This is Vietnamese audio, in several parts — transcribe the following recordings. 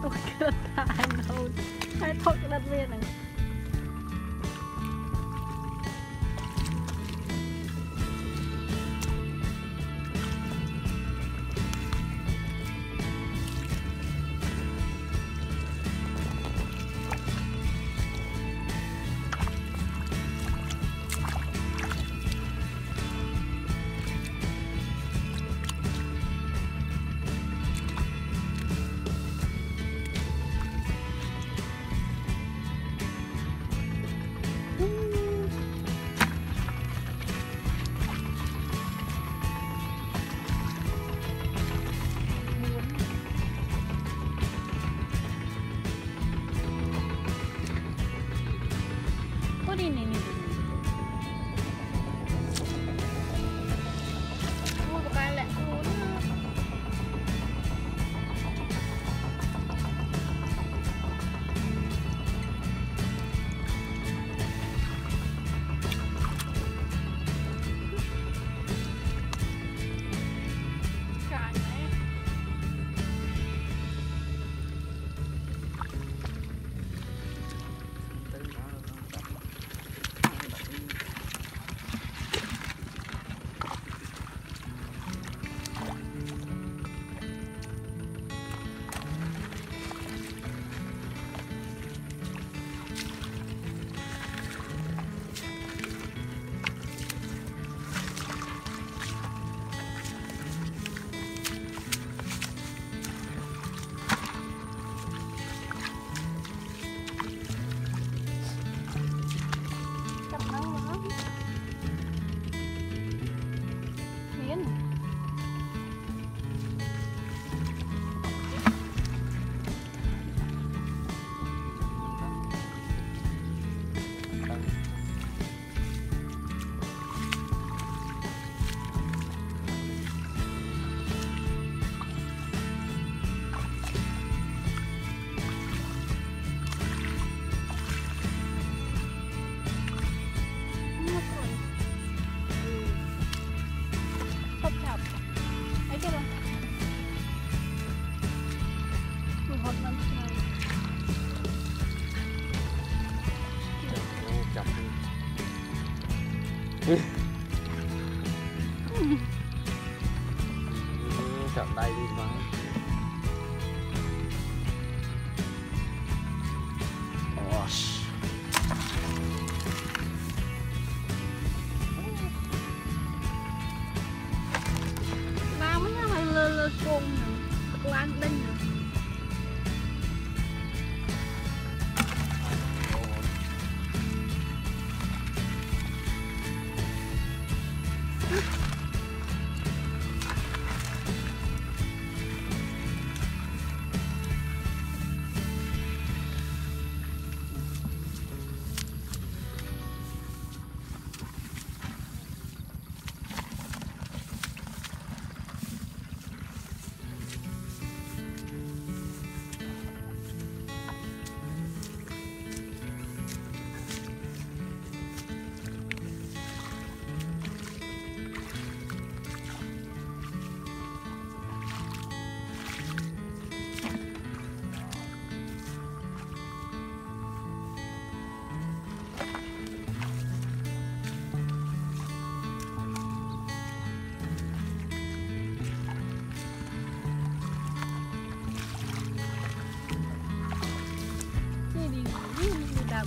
tôi chưa thay đâu thay thôi cái đất viên này chọn tay đi mà. Nam nó phải lơ lơ côn nè, lan đinh nè.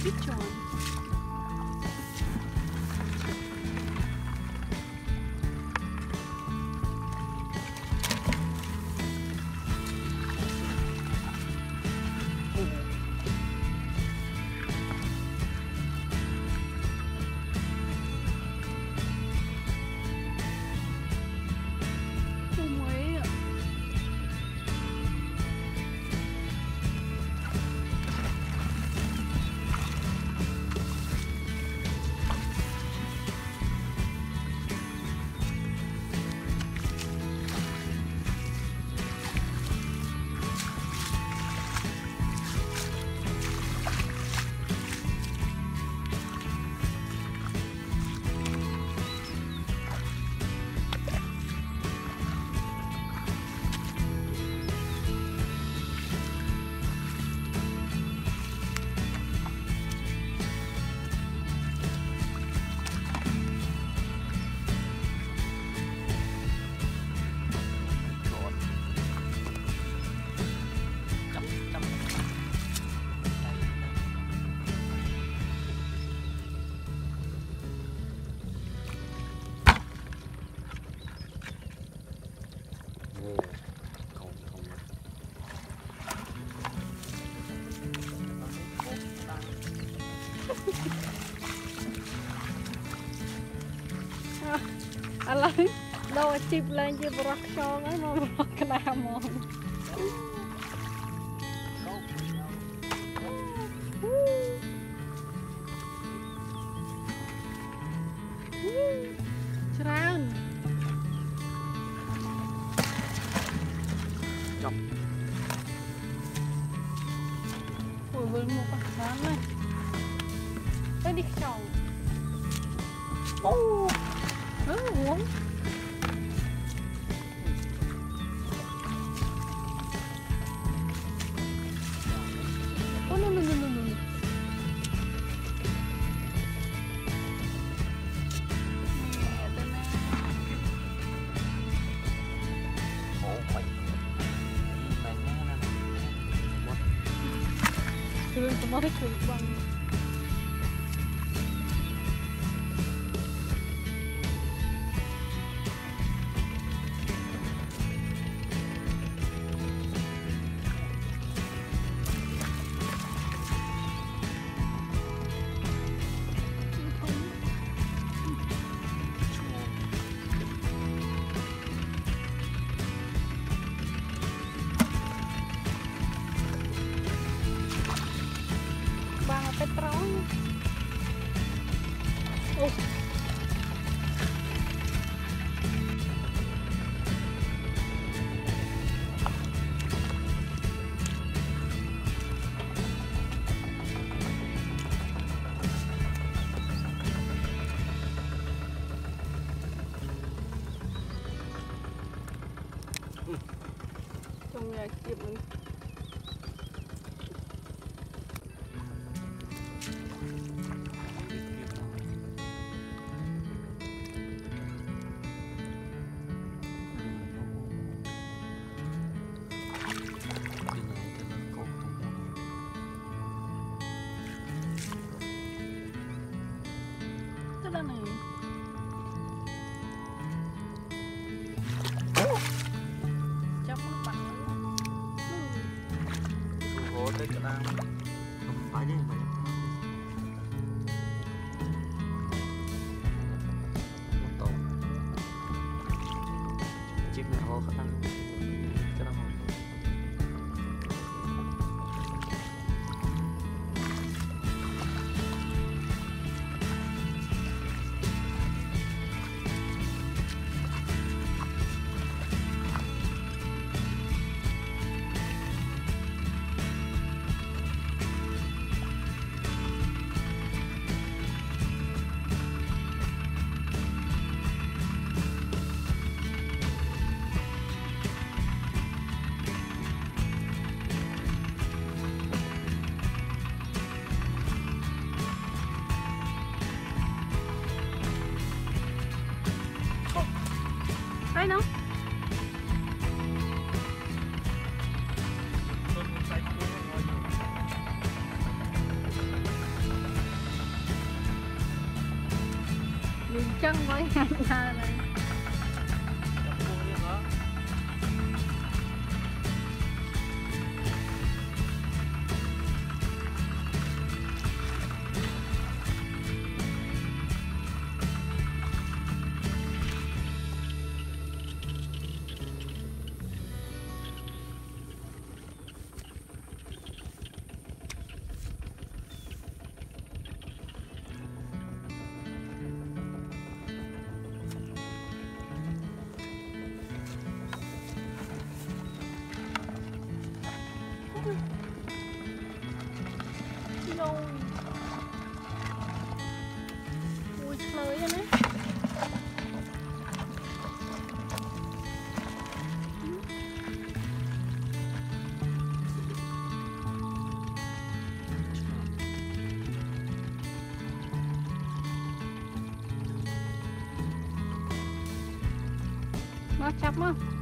Biết tròn. Alay, đâu chip lên chưa bọc cho cái mà bọc cái nào mà.ច្រើនចប់អូយវិលមកបានណាទៅនេះខ្ចង់អូហឺហួងអូនោះคือสมมติคือบังไปตรองโอ้จงอย่าเก็บมันđây này chắc nó bằng gỗ tới cái nào không phải đấy vậy một tổ chiếc này hồ khả năng cái đó hồ đây nó đường chân với hàng này đâu ui chơi vậy đấy nó chắp á